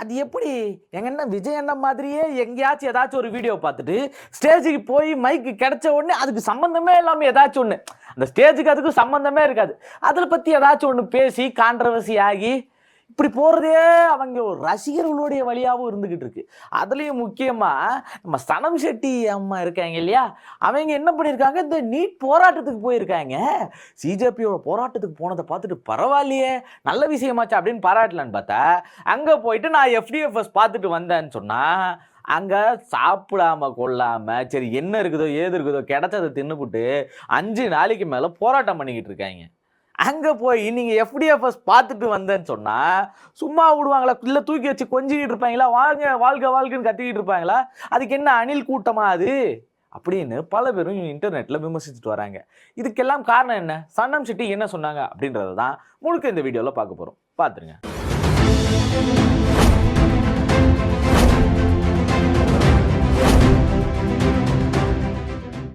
அது எப்படி எங்கன்னா விஜய் அண்ணன் மாதிரியே எங்கேயாச்சும் ஏதாச்சும் ஒரு வீடியோ பார்த்துட்டு ஸ்டேஜுக்கு போய் மைக்கு கிடைச்ச உடனே அதுக்கு சம்பந்தமே இல்லாமல் ஏதாச்சும் ஒன்று அந்த ஸ்டேஜுக்கு அதுக்கும் சம்பந்தமே இருக்காது அதில் பற்றி ஏதாச்சும் ஒன்று பேசி கான்ட்ரவர்சி ஆகி இப்படி போகிறதே அவங்க ஒரு ரசிகர்களுடைய வழியாகவும் இருந்துக்கிட்டு இருக்கு. அதுலேயும் முக்கியமாக நம்ம சனம் ஷெட்டி அம்மா இருக்காங்க இல்லையா, அவங்க என்ன பண்ணியிருக்காங்க, இந்த நீட் போராட்டத்துக்கு போயிருக்காங்க. சிஜேபியோட போராட்டத்துக்கு போனதை பார்த்துட்டு பரவாயில்லையே நல்ல விஷயமாச்சு அப்படின்னு பாராட்டலான்னு பார்த்தா, அங்கே போயிட்டு நான் எஃப்டிஎஃப்எஸ் பார்த்துட்டு வந்தேன்னு சொன்னால் அங்கே சாப்பிடாம கொள்ளாமல் சரி என்ன இருக்குதோ ஏது இருக்குதோ கிடைச்சதை தின்னுபிட்டு 5 நாளைக்கு மேலே போராட்டம் பண்ணிக்கிட்டு இருக்காங்க. அங்கே போய் நீங்கள் எஃப்டிஎஃப்எஸ் பார்த்துட்டு வந்தேன்னு சொன்னால் சும்மா விடுவாங்களா, இல்லை தூக்கி வச்சு கொஞ்சிக்கிட்டு இருப்பாங்களா, வாங்க வாழ்க வாழ்க்கைன்னு கத்திக்கிட்டு இருப்பாங்களா, அதுக்கு என்ன அணில் கூட்டமா அது அப்படின்னு பல பேரும் இன்டர்நெட்டில் விமர்சிச்சுட்டு வராங்க. இதுக்கெல்லாம் காரணம் என்ன, சனம் ஷெட்டி என்ன சொன்னாங்க அப்படின்றத தான் முழுக்க இந்த வீடியோவில் பார்க்க போகிறோம். பார்த்துருங்க.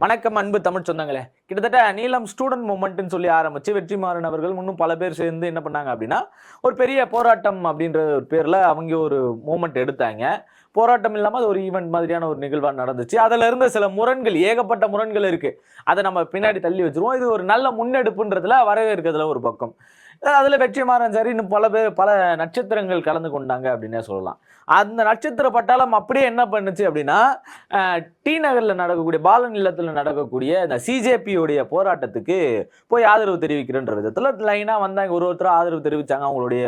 வணக்கம் அன்பு தமிழ் சொந்தங்களே. கிட்டத்தட்ட நீலம் ஸ்டூடெண்ட் மூமெண்ட்னு சொல்லி ஆரம்பிச்சு வெற்றிமாறன் அவர்கள் இன்னும் பல பேர் சேர்ந்து என்ன பண்ணாங்க அப்படின்னா ஒரு பெரிய போராட்டம் அப்படின்ற ஒரு பேரில் அவங்க ஒரு மூமெண்ட் எடுத்தாங்க. போராட்டம் இல்லாமல் அது ஒரு ஈவெண்ட் மாதிரியான ஒரு நிகழ்வாக நடந்துச்சு. அதில் இருந்த சில முரண்கள், ஏகப்பட்ட முரண்கள் இருக்குது, அதை நம்ம பின்னாடி தள்ளி வச்சுருவோம். இது ஒரு நல்ல முன்னெடுப்புன்றதுல வரவேற்கிறதுல ஒரு பக்கம். அதில் வெற்றிமாறன் சார் இன்னும் பல நட்சத்திரங்கள் கலந்து கொண்டாங்க அப்படின்னே சொல்லலாம். அந்த நட்சத்திர பட்டாளம் அப்படியே என்ன பண்ணுச்சு அப்படின்னா டி நகரில் நடக்கக்கூடிய பாலன் இல்லத்தில் நடக்கக்கூடிய இந்த சிஜேபியோடைய போராட்டத்துக்கு போய் ஆதரவு தெரிவிக்கிறன்ற விதத்தில் லைனாக வந்தாங்க. ஒருத்தர் ஆதரவு தெரிவித்தாங்க, அவங்களுடைய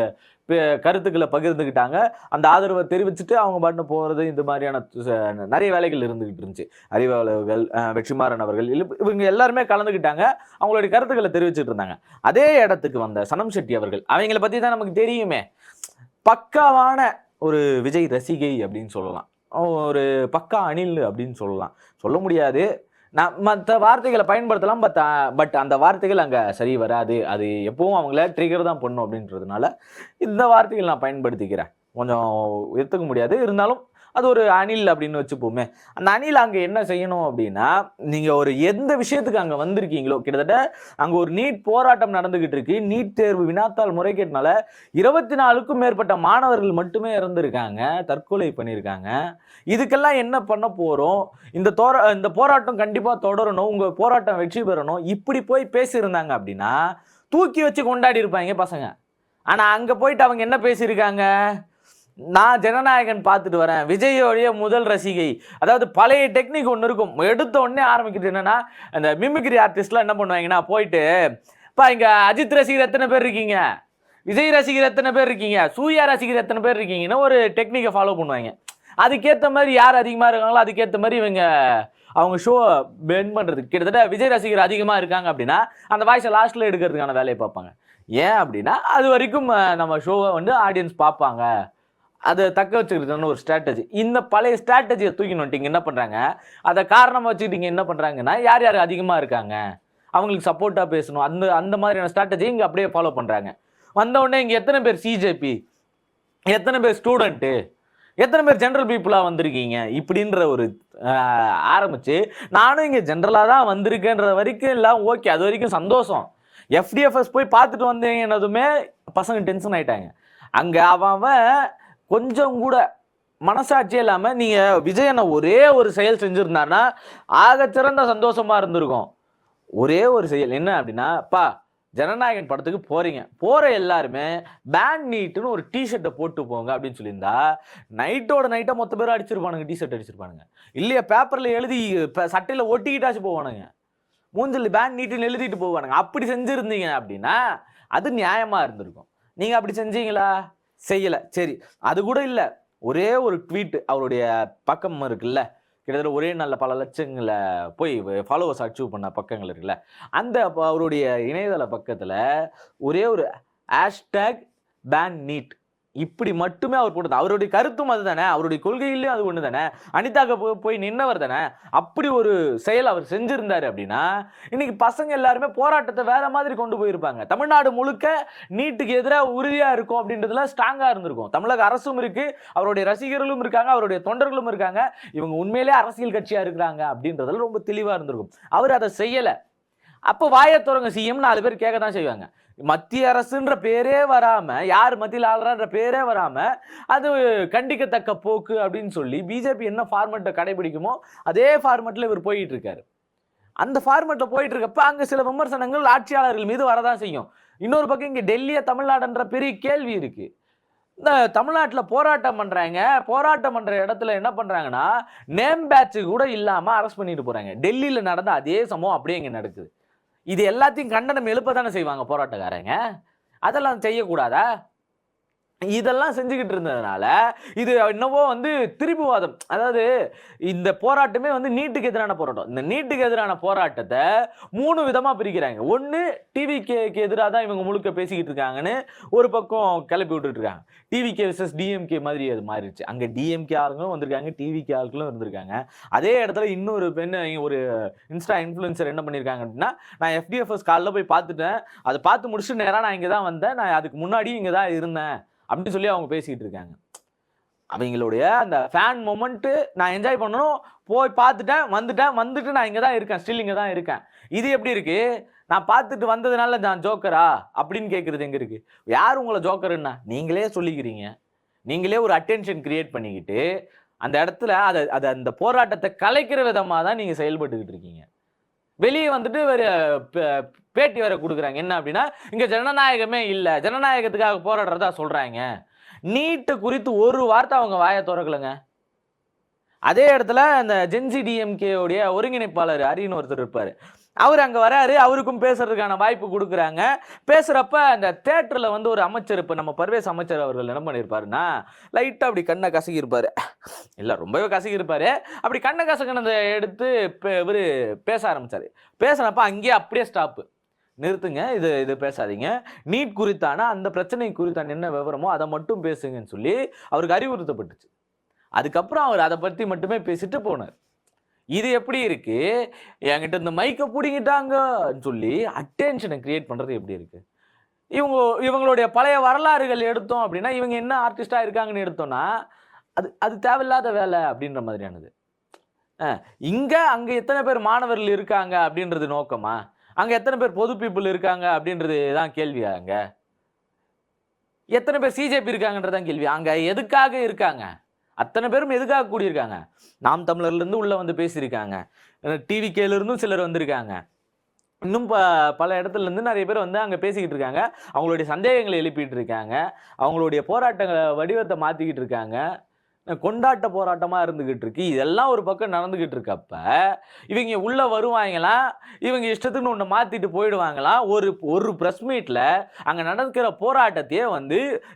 கருத்துக்களை பகிர்ந்துக்கிட்டாங்க. அந்த ஆதரவை தெரிவிச்சுட்டு அவங்க பாட்டு போகிறது, இந்த மாதிரியான நிறைய வேலைகள் இருந்துகிட்டு இருந்துச்சு. அறிவாளர்கள், வெற்றிமாறன் அவர்கள் இவங்க எல்லாருமே கலந்துக்கிட்டாங்க, அவங்களுடைய கருத்துக்களை தெரிவிச்சுட்டு இருந்தாங்க. அதே இடத்துக்கு வந்த சனம் ஷெட்டி அவர்கள், அவங்கள பற்றி தான் நமக்கு தெரியுமே, பக்காவான ஒரு விஜய் ரசிகை அப்படின்னு சொல்லலாம், ஒரு பக்கா அணில் அப்படின்னு சொல்லலாம். சொல்ல முடியாது, நான் மற்ற வார்த்தைகளை பயன்படுத்தலாம், பட் அந்த வார்த்தைகள் அங்கே சரி வராது, அது எப்பவும் அவங்கள ட்ரிகர் தான் பண்ணும் அப்படின்றதுனால இந்த வார்த்தைகள் நான் பயன்படுத்திக்கிறேன். கொஞ்சம் எடுத்துக்க முடியாது, இருந்தாலும் அது ஒரு அணில் அப்படின்னு வச்சுப்போமே. அந்த அணில் அங்கே என்ன செய்யணும் அப்படின்னா, நீங்கள் ஒரு எந்த விஷயத்துக்கு அங்கே வந்திருக்கீங்களோ, கிட்டத்தட்ட அங்கே ஒரு நீட் போராட்டம் நடந்துகிட்டு இருக்கு. நீட் தேர்வு வினாத்தாள் முறைகேட்டினால 24க்கும் மேற்பட்ட மாணவர்கள் மட்டுமே இறந்துருக்காங்க, தற்கொலை பண்ணியிருக்காங்க. இதுக்கெல்லாம் என்ன பண்ண போகிறோம், இந்த போராட்டம் கண்டிப்பாக தொடரணும், உங்கள் போராட்டம் வெற்றி பெறணும், இப்படி போய் பேசியிருந்தாங்க அப்படின்னா தூக்கி வச்சு கொண்டாடி இருப்பாங்க பசங்க. ஆனால் அங்கே போயிட்டு அவங்க என்ன பேசியிருக்காங்க, நான் ஜனநாயகன் பார்த்துட்டு வரேன், விஜயோடைய முதல் ரசிகை. அதாவது பழைய டெக்னிக் ஒன்று இருக்கும், எடுத்த உடனே ஆரம்பிக்கிறது என்னன்னா, அந்த மிமிக்ரி ஆர்டிஸ்ட்லாம் என்ன பண்ணுவாங்கன்னா போயிட்டு, இப்போ இங்கே அஜித் ரசிகர் எத்தனை பேர் இருக்கீங்க, விஜய் ரசிகர் எத்தனை பேர் இருக்கீங்க, சூர்யா ரசிகர் எத்தனை பேர் இருக்கீங்கன்னு ஒரு டெக்னிக்கை ஃபாலோ பண்ணுவாங்க. அதுக்கேற்ற மாதிரி யார் அதிகமாக இருக்காங்களோ அதுக்கேற்ற மாதிரி இவங்க அவங்க ஷோ பென் பண்ணுறதுக்கு, கிட்டத்தட்ட விஜய் ரசிகர் அதிகமாக இருக்காங்க அப்படின்னா அந்த வாய்ஸை லாஸ்ட்டில் எடுக்கிறதுக்கான வேலையை பார்ப்பாங்க. ஏன் அப்படின்னா அது வரைக்கும் நம்ம ஷோவை ஆடியன்ஸ் பார்ப்பாங்க, அதை தக்க வச்சுக்கிறதுன்னு ஒரு ஸ்ட்ராட்டஜி. இந்த பழைய ஸ்ட்ராட்டஜியை தூக்கினோட்டிங்க என்ன பண்ணுறாங்க, அதை காரணமாக வச்சுக்கிட்டீங்க என்ன பண்ணுறாங்கன்னா, யார் யார் அதிகமாக இருக்காங்க அவங்களுக்கு சப்போர்ட்டாக பேசணும், அந்த மாதிரியான ஸ்ட்ராட்டஜி இங்கே அப்படியே ஃபாலோ பண்ணுறாங்க. வந்தவுடனே இங்கே எத்தனை பேர் சிஜேபி, எத்தனை பேர் ஸ்டூடெண்ட்டு, எத்தனை பேர் ஜென்ரல் பீப்புளாக வந்திருக்கீங்க இப்படின்ற ஒரு ஆரம்பித்து, நானும் இங்கே ஜென்ரலாக தான் வந்திருக்கேன்ற வரைக்கும் எல்லாம் ஓகே, அது வரைக்கும் சந்தோஷம். எஃப்டிஎஃப்எஸ் போய் பார்த்துட்டு வந்தீங்கன்னதுமே பசங்க டென்ஷன் ஆகிட்டாங்க. அங்கே அவன் கொஞ்சம் கூட மனசாட்சியே இல்லாமல் நீங்கள் விஜயனை ஒரே ஒரு செயல் செஞ்சுருந்தாருன்னா ஆகச்சிறந்த சந்தோஷமாக இருந்திருக்கும். ஒரே ஒரு செயல் என்ன அப்படின்னா, ஜனநாயகன் படத்துக்கு போகிற எல்லாருமே பேண்ட் நீட்டுன்னு ஒரு டிஷர்ட்டை போட்டு போங்க அப்படின்னு சொல்லியிருந்தா நைட்டோட நைட்டாக மொத்த பேரும் அடிச்சிருப்பானுங்க, டிஷர்ட் அடிச்சிருப்பானுங்க. இல்லையா பேப்பரில் எழுதி சட்டையில் ஒட்டிக்கிட்டாச்சு போவானுங்க, மூஞ்சில் பேண்ட் நீட்டுன்னு எழுதிட்டு போவானுங்க. அப்படி செஞ்சுருந்தீங்க அப்படின்னா அது நியாயமாக இருந்திருக்கும். நீங்கள் அப்படி செஞ்சீங்களா? செய்யலை. சரி, அது கூட இல்லை, ஒரே ஒரு ட்வீட் அவருடைய பக்கம் இருக்குல்ல, கிட்டத்தட்ட ஒரே நல்ல பல லட்சங்களை போய் ஃபாலோவர்ஸ் அச்சீவ் பண்ண பக்கங்கள் இருக்குல்ல, அந்த அவருடைய இணையதள பக்கத்தில் ஒரே ஒரு ஹேஷ்டேக் பேன் நீட் இப்படி மட்டுமே அவர் போட்டது. அவருடைய கருத்தும் அது தானே, அவருடைய கொள்கையிலையும் அது ஒன்று தானே, அனிதாக்க போய் நின்னவர் தானே. அப்படி ஒரு செயல் அவர் செஞ்சிருந்தாரு அப்படின்னா இன்னைக்கு பசங்க எல்லாருமே போராட்டத்தை வேற மாதிரி கொண்டு போயிருப்பாங்க. தமிழ்நாடு முழுக்க நீட்டுக்கு எதிராக உறுதியாக இருக்கும் அப்படின்றதுல ஸ்ட்ராங்காக இருந்திருக்கும். தமிழக அரசும் இருக்கு, அவருடைய ரசிகர்களும் இருக்காங்க, அவருடைய தொண்டர்களும் இருக்காங்க, இவங்க உண்மையிலே அரசியல் கட்சியாக இருக்கிறாங்க அப்படின்றதுல ரொம்ப தெளிவாக இருந்திருக்கும். அவர் அதை செய்யலை. அப்போ வாயை திறங்க சிஎம் 4 பேர் கேட்க தான் செய்வாங்க. மத்திய அரசுன்ற பேரே வராம, யார் மத்தியில் ஆளுறான்ற பேரே வராம, அது கண்டிக்கத்தக்க போக்கு அப்படின்னு சொல்லி பிஜேபி என்ன ஃபார்மேட்டை கடைபிடிக்குமோ அதே ஃபார்மேட்ல இவர் போயிட்டு இருக்காரு. அந்த ஃபார்மேட்ல போயிட்டு இருக்கப்ப அங்க சில விமர்சனங்கள் ஆட்சியாளர்கள் மீது வரதான் செய்யும். இன்னொரு பக்கம் இங்க டெல்லியா தமிழ்நாடுன்ற பெரிய கேள்வி இருக்கு. இந்த தமிழ்நாட்டில் போராட்டம் பண்றாங்க. போராட்டம் பண்ற இடத்துல என்ன பண்றாங்கன்னா, நேம் பேட்ச் கூட இல்லாம அரெஸ்ட் பண்ணிட்டு போறாங்க. டெல்லியில நடந்த அதே சம்பவம் அப்படியே இங்க நடக்குது. இது எல்லாத்தையும் கண்டனம் எழுப்ப தானே செய்வாங்க போராட்டக்காரங்க. அதெல்லாம் செய்யக்கூடாதா? இதெல்லாம் செஞ்சுக்கிட்டு இருந்ததுனால இது என்னவோ திரிபுவாதம். அதாவது இந்த போராட்டமே நீட்டுக்கு எதிரான போராட்டம். இந்த நீட்டுக்கு எதிரான போராட்டத்தை 3 விதமா பிரிக்கிறாங்க. ஒன்னு டிவிகேக்கு எதிராக தான் இவங்க முழுக்க பேசிக்கிட்டு இருக்காங்கன்னு ஒரு பக்கம் கிளப்பி விட்டுட்டு இருக்காங்க. டிவிகே விசஸ் டிஎம்கே மாதிரி அது மாறிடுச்சு. அங்க டிஎம்கே ஆளுங்களும் வந்திருக்காங்க, டிவிகே ஆளுங்களும் இருந்திருக்காங்க. அதே இடத்துல இன்னொரு பெண், ஒரு இன்ஸ்டா இன்ஃப்ளூயன்சர் என்ன பண்ணியிருக்காங்க அப்படின்னா, நான் எஃப்டிஎஃப்எஸ் காலில் போய் பார்த்துட்டேன், அதை பார்த்து முடிச்சுட்டு நேராக நான் இங்கே தான் வந்தேன், நான் அதுக்கு முன்னாடி இங்கே தான் இருந்தேன் அப்படின்னு சொல்லி அவங்க பேசிக்கிட்டு இருக்காங்க. அவங்களுடைய அந்த ஃபேன் மொமெண்ட் நான் என்ஜாய் பண்ணணும், போய் பார்த்துட்டேன், வந்துட்டு நான் இங்கே தான் இருக்கேன், ஸ்டில் இங்கே தான் இருக்கேன். இது எப்படி இருக்கு? நான் பார்த்துட்டு வந்ததுனால நான் ஜோக்கரா அப்படின்னு கேட்குறது எங்கே இருக்கு? யார் உங்களை ஜோக்கருன்னா? நீங்களே சொல்லிக்கிறீங்க. நீங்களே ஒரு அட்டென்ஷன் கிரியேட் பண்ணிக்கிட்டு அந்த இடத்துல அதை அந்த போராட்டத்தை கலைக்கிற விதமாக தான் நீங்கள் செயல்பட்டுக்கிட்டு இருக்கீங்க. வெளியே வேற பேட்டி வேற கொடுக்குறாங்க. என்ன அப்படின்னா, இங்க ஜனநாயகமே இல்லை, ஜனநாயகத்துக்காக போராடுறதா சொல்றாங்க. நீட்டு குறித்து ஒரு வார்த்தை அவங்க வாயை திறக்கலங்க. அதே இடத்துல அந்த ஜென்சி டிஎம்கே உடைய ஒருங்கிணைப்பாளர் அரின்னு ஒருத்தர் இருப்பாரு. அவர் அங்க வராரு, அவருக்கும் பேசுறதுக்கான வாய்ப்பு கொடுக்குறாங்க. பேசுறப்ப அந்த தேட்டர்ல ஒரு அமைச்சர், இப்ப நம்ம பர்வேஸ் அமைச்சர் அவர்கள் என்ன பண்ணிருப்பாருன்னா, லைட்டா அப்படி கண்ணை கசக்கி இருப்பாரு. இல்ல ரொம்பவே கசக்கி இருப்பாரு. அப்படி கண்ணை கசக்கினதை எடுத்து இவரு பேச ஆரம்பிச்சாரு. பேசுறப்ப அங்கேயே அப்படியே ஸ்டாப். நிறுத்துங்க, இது பேசாதீங்க. நீட் குறித்தான அந்த பிரச்சனை குறித்தான என்ன விவரமோ அதை மட்டும் பேசுங்கன்னு சொல்லி அவருக்கு அறிவுறுத்தப்பட்டுச்சு. அதுக்கப்புறம் அவர் அதை பற்றி மட்டுமே பேசிட்டு போனார். இது எப்படி இருக்கு? என்கிட்ட இந்த மைக்கை பிடிங்கிட்டாங்கன்னு சொல்லி அட்டென்ஷனை கிரியேட் பண்றது எப்படி இருக்கு? இவங்களுடைய பழைய வரலாறுகள் எடுத்தோம் அப்படின்னா, இவங்க என்ன ஆர்டிஸ்டா இருக்காங்கன்னு எடுத்தோம்னா, அது தேவையில்லாத வேலை அப்படின்ற மாதிரியானது. அங்க எத்தனை பேர் மாணவர்கள் இருக்காங்க அப்படின்றது நோக்கமா? அங்க எத்தனை பேர் பொது பீப்புள் இருக்காங்க அப்படின்றது தான் கேள்வியா? அங்க எத்தனை பேர் சிஜேபி இருக்காங்கன்றதான் கேள்வி. அங்க எதுக்காக இருக்காங்க? அத்தனை பேரும் எதுக்காக கூடியிருக்காங்க? நாம் தமிழர்ல இருந்து உள்ள பேசியிருக்காங்க. டிவிகேல இருந்தும் சிலர் வந்திருக்காங்க. இன்னும் பல இடத்துல இருந்து நிறைய பேர் அங்க பேசிக்கிட்டு இருக்காங்க. அவங்களுடைய சந்தேகங்களை எழுப்பிட்டு இருக்காங்க. அவங்களுடைய போராட்டங்களை வடிவத்தை மாத்திக்கிட்டு இருக்காங்க. கொண்டாட்ட போராட்டமா இருந்துகிட்டு இருக்கு. இதெல்லாம் ஒரு பக்கம் நடந்துகிட்டு இருக்கப்ப இவங்க உள்ள வருவாங்களா, இவங்க இஷ்டத்துக்கு ஒண்ணு மாத்திட்டு போயிடுவாங்களா? ஒரு பிரஸ் மீட்ல அங்க நடக்கிற போராட்டத்தையே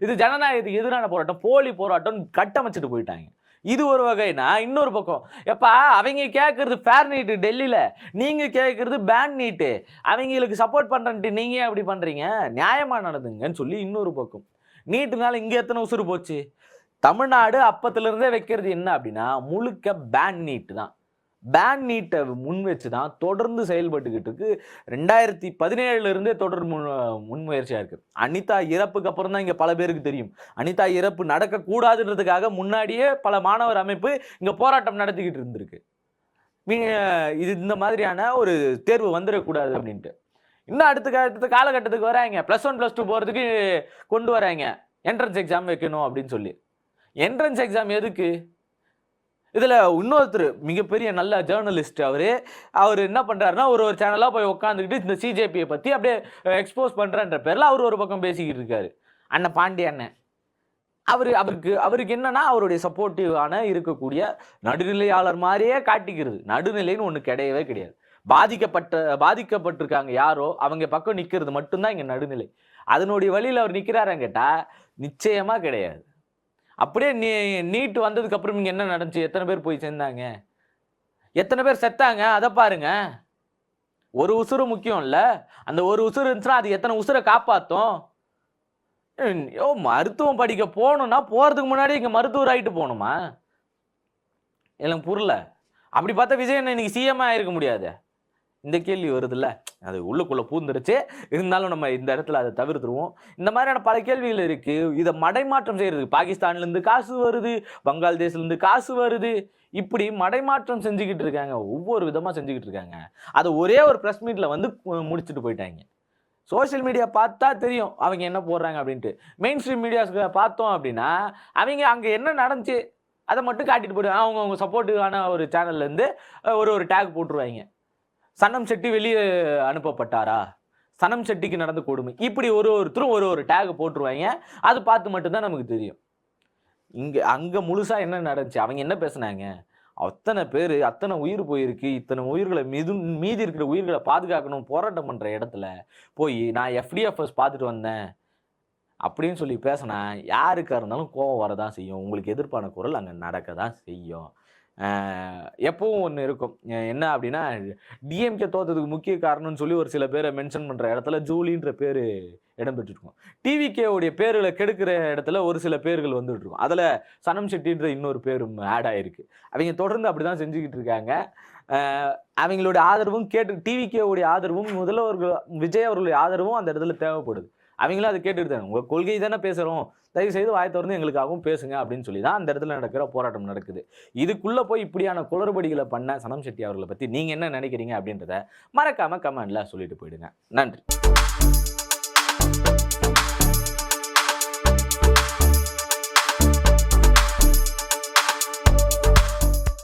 இது ஜனநாயகத்துக்கு எதிரான போராட்டம், போலி போராட்டம் கட்டமைச்சிட்டு போயிட்டாங்க. இது ஒரு வகைனா, இன்னொரு பக்கம் எப்பா அவங்க கேட்கறது ஃபேர் நீட்டு டெல்லியில, நீங்க கேட்கறது பேன் நீட்டு, அவங்களுக்கு சப்போர்ட் பண்றேன்ட்டு நீங்க அப்படி பண்றீங்க, நியாயமா நடந்துங்கன்னு சொல்லி இன்னொரு பக்கம். நீட்டுனால இங்க எத்தனை உசுறு போச்சு? தமிழ்நாடு அப்பத்திலிருந்தே வைக்கிறது என்ன அப்படின்னா, முழுக்க பேன் நீட் தான். பேன் நீட்டை முன் வச்சு தான் தொடர்ந்து செயல்பட்டுக்கிட்டு இருக்கு. 2017 இருந்தே தொடர் முன்முயற்சியா இருக்கு. அனிதா இறப்புக்கு அப்புறம் தான் இங்க பல பேருக்கு தெரியும். அனிதா இறப்பு நடக்கக்கூடாதுன்றதுக்காக முன்னாடியே பல மாணவர் அமைப்பு இங்க போராட்டம் நடத்திக்கிட்டு இருந்திருக்கு. இது இந்த மாதிரியான ஒரு தேர்வு வந்துடக்கூடாது அப்படின்ட்டு. இன்னும் அடுத்த காலகட்டத்துக்கு வராங்க. +1 +2 போறதுக்கு கொண்டு வராங்க. என்ட்ரன்ஸ் எக்ஸாம் வைக்கணும் அப்படின்னு சொல்லி. என்ட்ரன்ஸ் எக்ஸாம் எதுக்கு? இதுல இன்னொருத்தர் மிகப்பெரிய நல்ல ஜேர்னலிஸ்ட், அவர் என்ன பண்றாருன்னா, ஒரு சேனலா போய் உட்காந்துக்கிட்டு இந்த சிஜேபியை பத்தி அப்படியே எக்ஸ்போஸ் பண்றன்ற பேர்ல அவர் ஒரு பக்கம் பேசிக்கிட்டு இருக்காரு. அண்ணன் பாண்டி அண்ணன் அவருக்கு என்னன்னா, அவருடைய சப்போர்ட்டிவான இருக்கக்கூடிய நடுநிலையாளர் மாதிரியே காட்டிக்கிறது. நடுநிலைன்னு ஒண்ணு கிடையவே கிடையாது. பாதிக்கப்பட்டிருக்காங்க யாரோ அவங்க பக்கம் நிக்கிறது மட்டும்தான் இங்க நடுநிலை. அதனுடைய வழியில் அவர் நிக்கிறாரான்னு கேட்டா நிச்சயமா கிடையாது. அப்படியே நீட் வந்ததுக்கு அப்புறம் இங்க என்ன நடந்துச்சு? எத்தனை பேர் போய் சேர்ந்தாங்க? எத்தனை பேர் செத்தாங்க? அதை பாருங்க. ஒரு உசுறு முக்கியம் இல்ல, அந்த ஒரு உசுறு இருந்துச்சுன்னா அது எத்தனை உசுரை காப்பாத்தும்? மருத்துவம் படிக்க போகணும்னா போறதுக்கு முன்னாடி இங்க மருத்துவர் ஆகிட்டு போகணுமா? எனக்கு புரியல. அப்படி பார்த்தா விஜயன் இன்னைக்கு சிஎம் ஆயிருக்க முடியாது. இந்த கேள்வி வருதுல்ல, அது உள்ளுக்குள்ள பூந்துருச்சு. இருந்தாலும் நம்ம இந்த இடத்துல அதை தவிர்த்துருவோம். இந்த மாதிரியான பல கேள்விகள் இருக்கு. இதை மடைமாற்றம் செய்யறது, பாகிஸ்தான்ல இருந்து காசு வருது, பங்களாதேஷ்ல இருந்து காசு வருது, இப்படி மடைமாற்றம் செஞ்சுக்கிட்டு இருக்காங்க. ஒவ்வொரு விதமா செஞ்சுக்கிட்டு இருக்காங்க. அதை ஒரே ஒரு பிரஸ் மீட்ல முடிச்சுட்டு போயிட்டாங்க. சோஷியல் மீடியா பார்த்தா தெரியும் அவங்க என்ன போடுறாங்க அப்படின்ட்டு. மெயின் ஸ்ட்ரீம் மீடியாஸ்க்கு பார்த்தோம் அப்படின்னா, அவங்க அங்கே என்ன நடந்துச்சு அதை மட்டும் காட்டிட்டு போயிடுவாங்க. அவங்க சப்போர்ட்டிவான ஒரு சேனல்லேருந்து ஒரு டேக் போட்டுருவாங்க. சனம் செட்டி வெளியே அனுப்பப்பட்டாரா? சனம் செட்டிக்கு நடந்த கொடுமை. இப்படி ஒருத்தரும் ஒரு டேக் போட்டுருவாங்க. அது பார்த்து மட்டும் தான் நமக்கு தெரியும். அங்க முழுசா என்ன நடந்துச்சு? அவங்க என்ன பேசுனாங்க? அத்தனை பேரு, அத்தனை உயிர் போயிருக்கு. இத்தனை உயிர்கள மீதி இருக்கிற உயிர்கள பாதுகாக்கணும் போராட்டம் பண்ற இடத்துல போய் நான் எஃப்டிஎஃப்எஸ் பார்த்துட்டு வந்தேன் அப்படின்னு சொல்லி பேசினா யாருக்கா இருந்தாலும் கோபம் வரதான் செய்யும். உங்களுக்கு எதிர்ப்பான குரல் அங்க நடக்க தான் செய்யும். எப்பவும் ஒண்ணு இருக்கும். என்ன அப்படின்னா, டிஎம்கே தோத்ததுக்கு முக்கிய காரணம்னு சொல்லி ஒரு சில பேரை மென்ஷன் பண்ற இடத்துல ஜூலின்ற பேரு இடம்பெற்றிருக்கும். டிவிகே உடைய பேர்களை கெடுக்கிற இடத்துல ஒரு சில பேர்கள் வந்துட்டு இருக்கும். அதுல சனம் செட்டின்ற இன்னொரு பேரும் ஆட் ஆயிருக்கு. அவங்க தொடர்ந்து அப்படிதான் செஞ்சுக்கிட்டு இருக்காங்க. அவங்களுடைய ஆதரவும் டிவிகே உடைய ஆதரவும் முதல்வர்கள் விஜய் அவர்களுடைய ஆதரவும் அந்த இடத்துல தேவைப்படுது. அவங்களும் அதை கேட்டுட்டு தாங்க, உங்க கொள்கை தானே பேசுறோம், தயவு செய்து வாய் திறந்து எங்களுக்காகவும் பேசுங்க அப்படின்னு சொல்லி தான் அந்த இடத்துல நடக்கிற போராட்டம் நடக்குது. இதுக்குள்ள போய் இப்படியான குளறுபடிகளை பண்ண சனம் செட்டி அவர்களை பத்தி நீங்க என்ன நினைக்கிறீங்க அப்படின்றத மறக்காம கமெண்ட்ல சொல்லிட்டு போயிடுங்க. நன்றி.